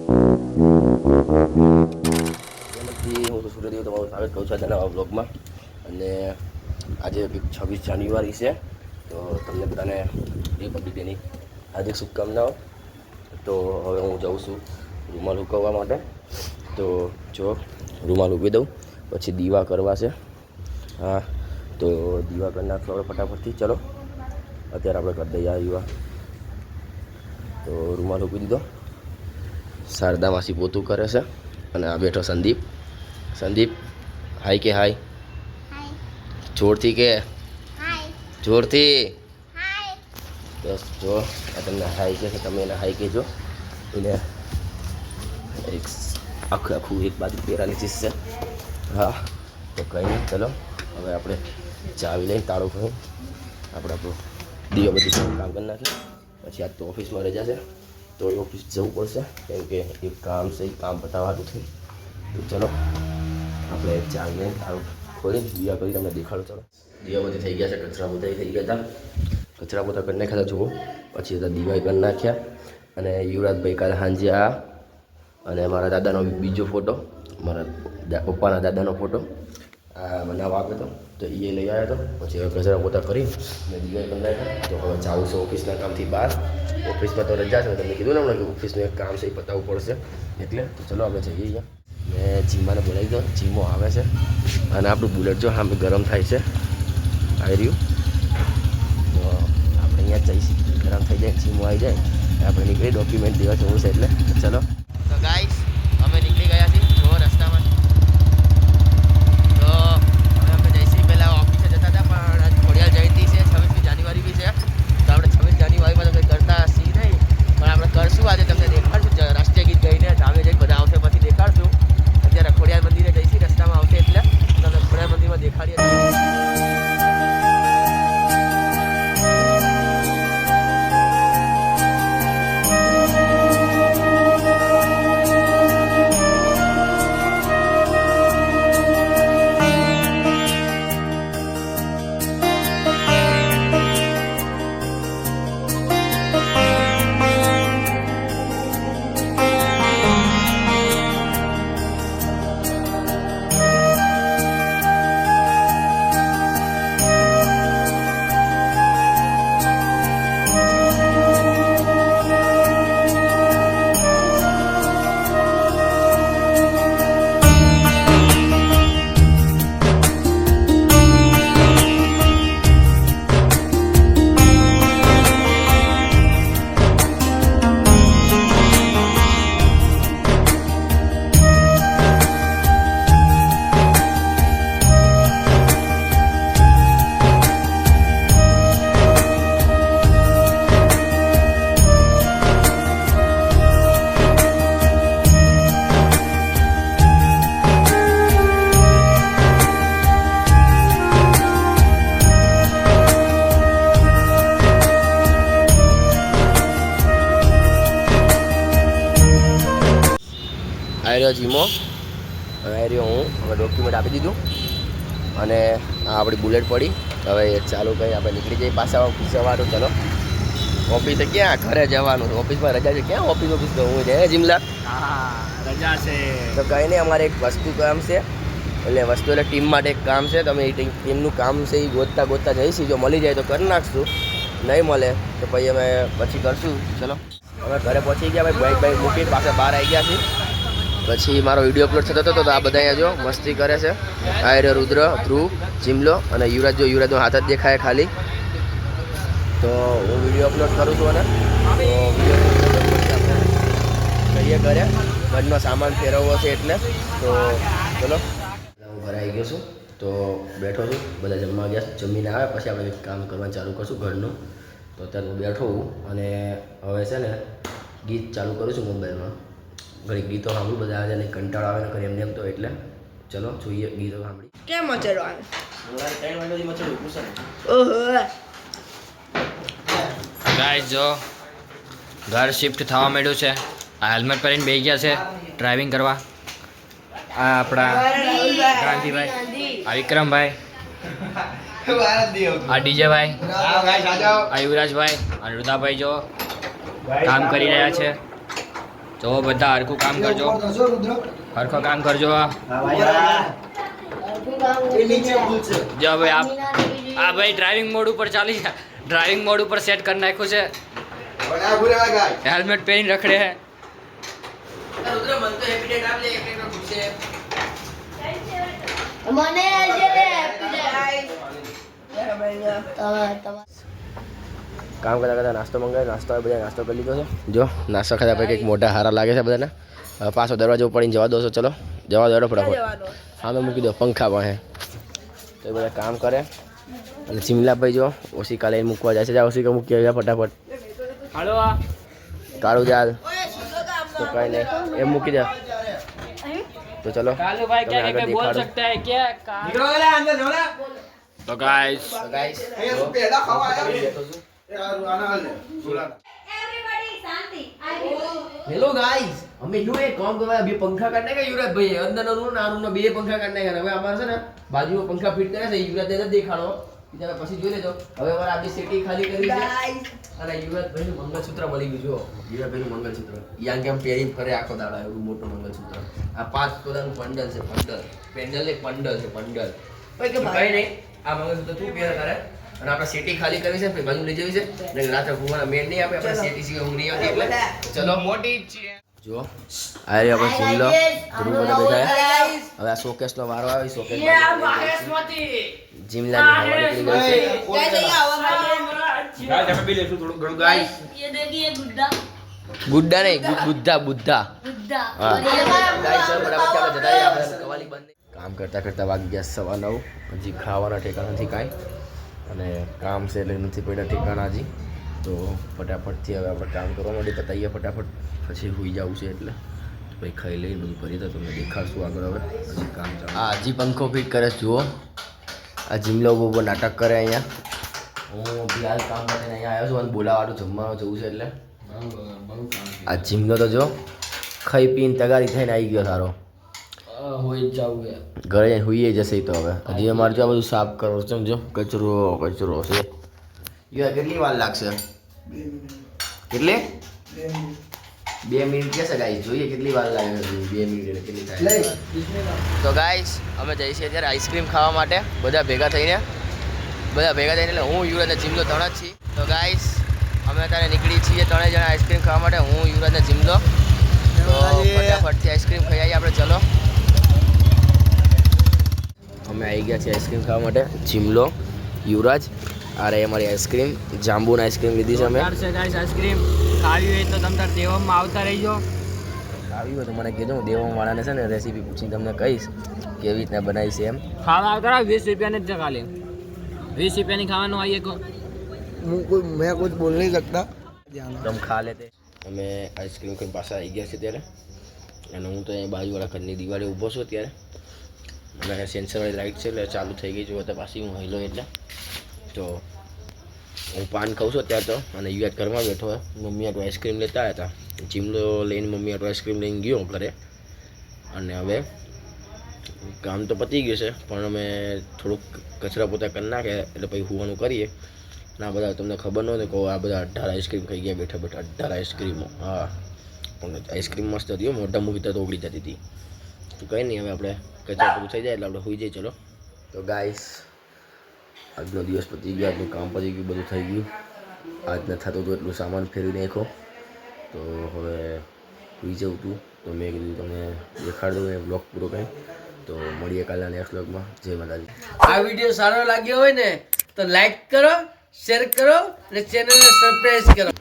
હું તો સુરત તમારું સ્વાગત કરું છું આજના બ્લોગમાં. અને આજે 26 જાન્યુઆરી છે, તો તમને બધાને રિપબ્લિક ડેની હાર્દિક શુભકામનાઓ. તો હવે હું જાઉં છું રૂમાલ ઉકવવા માટે. તો જો રૂમાલ ઉકવી દઉં, પછી દીવા કરવા છે. હા, તો દીવા કરી નાખશું આપણે ફટાફટથી. ચલો અત્યારે આપણે કરી દઈએ આ દીવા. તો રૂમાલ ઉકવી દીધો. શારદા માસી પોતું કરે છે અને આ બેઠો સંદીપ. સંદીપ હાય કે હાય? જોરથી કે જોરથી. બસ જો આ તમને હાય કે છે, તમે એને હાય કહેજો. એને એક આખું એક બાજુ પેરાલિસિસ છે. હા, તો કંઈ નહીં. ચલો હવે આપણે ચાવી લઈને તાળું ખોઈ આપણે આપણું દીવા બધી કામ કરી નાખીએ. પછી આજ તો ઓફિસમાં રજા છે, તો ઓફિસ જવું પડશે, કેમ કે એક કામ છે, એ કામ બતાવવાનું છે. તો ચલો આપણે ચાવી લઈને તાળું ખોલી દીવા કરી તમને દેખાડો. ચલો દીવા બધી થઈ ગયા છે, કચરા બધા થઈ ગયા હતા. કચરા પોતા કરી નાખ્યા હતા જુઓ. પછી બધા દીવા કરી નાખ્યા. અને યુવરાજભાઈ કાલે સાંજે આ અને મારા દાદાનો બીજો ફોટો, મારા પપ્પાના દાદાનો ફોટો આ બનાવવા આપ્યો હતો, તો એ લઈ આવ્યો હતો. પછી હવે કચરા પોતા કરી મેં દીવા કરી નાખ્યા. તો હવે જાઉં છું ઓફિસના કામથી બહાર. ઓફિસમાં તો રજા છે, તમને કીધું ને હમણાં કે ઓફિસનું એક કામ છે, એ પતાવવું પડશે એટલે. તો ચલો આપણે જઈએ અહીંયા. મેં જીમાને બોલાવી દો, જીમો આવે છે. અને આપણું બુલેટ જો સામે ગરમ થાય છે, આવી રહ્યું. તો આપણે અહીંયા જઈશું, ગરમ થઈ જાય, જીમો આવી જાય, આપણે નીકળી ડોક્યુમેન્ટ દેવા જવું છે એટલે. ચલો તો ગાઈસ અમે નીકળી ગયા છીએ જો રસ્તામાં. તો હવે આપણે જઈશું. પહેલાં ઓફિસે જતા હતા, પણ આજ ખોડિયાર જયંતિ છે, 26મી જાન્યુઆરી બી છે. તો આપણે 26 જાન્યુઆરીમાં તો કંઈ કરતા સી નહીં, પણ આપણે કરશું. આજે તમને દેખાડશું રાષ્ટ્રીય ગીત ગાઈને ધામે જઈને બધા આવશે, પછી દેખાડશું. અત્યારે ખોડિયાર મંદિરે જઈશું, રસ્તામાં આવશે એટલે તમને ખોડિયાર મંદિરમાં દેખાડીએ. આર્યો જીમો, આર્યો હું. હવે ડોક્યુમેન્ટ આપી દીધું અને આ આપણી બુલેટ પડી. હવે ચાલુ કરી આપણે નીકળી જઈએ પાછા ઓફિસ જવાનું. ચલો ઓફિસે ક્યાં, ઘરે જવાનું. ઓફિસમાં રજા છે, ક્યાં ઓફિસ હું છે જીમલા? રજા છે તો કંઈ નહીં, અમારે એક વસ્તુ કામ છે, એટલે વસ્તુ એટલે ટીમ માટે એક કામ છે. તમે એ ટીમનું કામ છે એ ગોતતા જઈશું. જો મળી જાય તો કરી નાખશું, નહીં મળે તો પછી અમે પછી કરશું. ચલો અમે ઘરે પહોંચી ગયા ભાઈ, બાઈક મૂકી પાછા બહાર આવી ગયા છીએ. પછી મારો વિડીયો અપલોડ થતો હતો, તો આ બધા અહીંયા જો મસ્તી કરે છે. આયરે રુદ્ર, ધ્રુવ, જીમલો અને યુવરાજ. જો યુવરાજનો હાથ જ દેખાય ખાલી. તો હું વિડીયો અપલોડ કરું છું અને તો વિડીયો કરીએ ઘરે. ઘરનો સામાન ફેરવવો છે એટલે. તો ચલો હું ઘરે આવી ગયો છું, તો બેઠો છું. બધા જમવા ગયા, જમીને આવે પછી આપણે કામ કરવાનું ચાલુ કરશું ઘરનું. તો અત્યારે હું બેઠો હું અને હવે છે ને ગીત ચાલુ કરું છું મોબાઈલમાં. ઘણી ગીતો સાંભળું, બધા આજે નહીં કંટાળો આવે ને કરી એમને એમ. તો એટલે ચલો જોઈએ ગીતો સાંભળી. કેમ મચડવાનું? 3 વાગ્યાથી મચડું પૂછે. ઓહો ગાઈસ, જો ઘર શિફ્ટ થવા માંડ્યું છે. આ હેલ્મેટ પહેરીને બેસી ગયા છે ડ્રાઇવિંગ કરવા. આ આપણા ગાંધીભાઈ, આ વિક્રમભાઈ, આ ડીજેભાઈ, આ યુવરાજભાઈ, આ રુદાભાઈ જો કામ કરી રહ્યા છે. જો બધા હરખું કામ કરજો, હરખું કામ કરજો. જો ભાઈ આ ભાઈ ડ્રાઇવિંગ મોડ ઉપર ચાલી ડ્રાઇવિંગ મોડ ઉપર સેટ કરી નાખ્યું છે. હેલ્મેટ પહેરીને રખડે છે. મને કામ કરતા કરતા નાસ્તો મંગાવ્યો. નાસ્તો હવે બધા નાસ્તો કરી લીધો છે. જો નાસ્તો ખાતા પછી કંઈક મોટા હારા લાગે છે બધાને. હવે પાછો દરવાજો ઉપાડીને જવા દો છો. ચલો જવા દો ફટાફટ. હા મેં મૂકી દો પંખા પાસે. તો એ બધા કામ કરે. અને ચીમલાભાઈ જો ઓશિકા લઈને મૂકવા જાય છે. જા ઓશિકા મૂકી આવ્યા ફટાફટ. હાલો કાળું જાલ તો કઈ નહીં એમ મૂકી દે. તો ચલો कालू भाई क्या તમે क्या આગળ बोल દેખાડો. सकता है क्या तो गाइस હેલો ગાઈસ અમે જો એક કામ કરવા બે પંખા કાઢને કે યુવરાજ ભાઈ અંદરનો રૂમ ને આ રૂમનો બે પંખા કાઢને કે હવે અમારે છે ને બાજુમાં પંખા ફિટ કર્યા છે. યુવરાજ ને દેખાડો તમે પછી જોઈ લેજો. હવે અમારે આપણી સેટિંગ ખાલી કરી છે અને યુવરાજ ભાઈનું મંગળસૂત્ર મળી ગયું. જો યુવરાજ ભાઈનું મંગળસૂત્ર યાન કેમ પહેરીને ફરે આખો દાડા એવું મોટું મંગળસૂત્ર. આ 5 તોલાનું પંડલ છે. પેન્ડલ ને પંડલ છે. પંડલ ભાઈ કે ભાઈ નહીં આ મંગળસૂત્ર તું પહેર કરે અને આપણે સેટિંગ ખાલી કરી છે પછી બાજુ લઈ જવી છે ને રાત્રે ઘૂમવાના મેળ નહીં આપે. આપણે સેટિંગ સિવાય ઊંઘ નહીં આવતી એટલે ચલો મોટી જો આ રે આપણે ચીમલો ધ્રુવ બધા બેઠા. હવે આ શોકેસનો વારો આવી. શોકેસ જીમલાની હવા નીકળી ગઈ છે. ગુડ્ડા નહીં બુદ્ધા બુદ્ધા. હા ગાઈસ ચલો ફટાફટ આપણે જતા રહીએ. આપણે કવાલી બંધ. કામ કરતા કરતા વાગી ગયા 9:15. હજી ખાવાના ઠેકાણા નથી કાંઈ અને કામ છે એટલે નથી પડ્યા ઠેકાણા હજી. તો ફટાફટથી હવે આપણે કામ કરવા માટે પતાવીએ ફટાફટ. પછી હોઈ જવું છે એટલે પછી ખાઈ લઈને બધું કરીએ તો તમને દેખાડશું આગળ. હવે હજી કામ ચાલુ. હા હજી પંખો ફિટ કરે છે. જુઓ આ જીમલો બહુ નાટક કરે અહીંયા. હું બી હાલ કામ માટે અહીંયા આવ્યો છું અને બોલાવાળું જમવા જવું છે એટલે આ જીમલો તો જો ખાઈ પીને તગારી થઈને આવી ગયો સારો. ઘરે જઈને હુઈએ જશે તો હવે હજી અમારે જો આ બધું સાફ કરવું છે. જો કચરો છે. યો કેટલી વાર લાગશે? કેટલી 2 મિનિટ કહેશે ગાઈસ. જોઈએ કેટલી વાર લાગે. 2 મિનિટ એટલે કેટલી થાય. તો ગાઈસ અમે જઈએ છીએ અત્યારે આઈસ્ક્રીમ ખાવા માટે બધા ભેગા થઈને એટલે હું યુવરાજ અને જીમલો 3 જ છીએ. તો ગાઈસ અમે અત્યારે નીકળી છીએ 3 જણા આઈસ્ક્રીમ ખાવા માટે. હું યુવરાજ અને જીમલો. તો ફટાફટથી આઈસ્ક્રીમ ખાઈ આવીએ આપણે. ચલો અમે આવી ગયા છીએ આઈસ્ક્રીમ ખાવા માટે. જીમલો યુવરાજ આ રહી અમારી આઈસ્ક્રીમ. જાંબુની આઈસ્ક્રીમ લીધી છે અમે. આઈસ્ક્રીમ ખાવી હોય તો તમે તાર દેવામાં આવતા રહીજો. આવી હોય તો મને કહેજો. હું દેવાવાળાને છે ને રેસીપી પૂછીને તમને કહીશ કેવી રીતના બનાવી છે એમ. ખાવા આવતા રહો. 20 રૂપિયાની જ ખાલી 20 રૂપિયાની ખાવાનું આવીએ કો मैं कुछ बोल नहीं सकता. તમ ખા લેતે. અમે આઈસ્ક્રીમ ખાઈને પાછા આવી ગયા છે ત્યારે અને હું તો અહીં બાજુવાળા ઘરની દિવાળે ઊભો છું ત્યારે અને સેન્સરવાળી લાઇટ છે એટલે ચાલુ થઈ ગઈ. જો તો પાછી હું હેલો એટલે તો હું પાન ખાઉં છું ત્યાં તો અને યુવાજ ઘરમાં બેઠો હોય. મમ્મી આટલું આઈસ્ક્રીમ લેતા હતા. જીમલો લઈને મમ્મી આટલું આઈસ્ક્રીમ લઈને ગયો ઘરે અને હવે કામ તો પતી ગયું છે પણ અમે થોડુંક કચરા પોતા કરી નાખે એટલે પછી હોવાનું કરીએ. ના બધા તમને ખબર ન હોય કહો આ બધા 18 આઈસ્ક્રીમ ખાઈ ગયા બેઠા 18 આઈસ્ક્રીમો. હા પણ આઈસ્ક્રીમ મસ્ત હતી. મોટા મૂકી તો ઓગળી જતી હતી. તો કંઈ નહીં હવે આપણે કચરા પૂરું થઈ જાય એટલે આપણે હોઈ જઈએ. ચલો તો ગાઈસ આજનો દિવસ પતી ગયો. આજનું કામ પતી ગયું. બધું થઈ ગયું. આજને થતું હતું એટલું સામાન ફેરવી નાખ્યો તો હવે હોઈ જવું હતું. તો મેં કીધું તમને દેખાડ દઉં એ બ્લોગ પૂરો કંઈ. તો મળીએ કાલના નેક્સ્ટ બ્લોગમાં. જય માતાજી. આ વિડીયો સારો લાગ્યો હોય ને તો લાઈક કરો, શેર કરો અને ચેનલને સબસ્ક્રાઇબ કરો.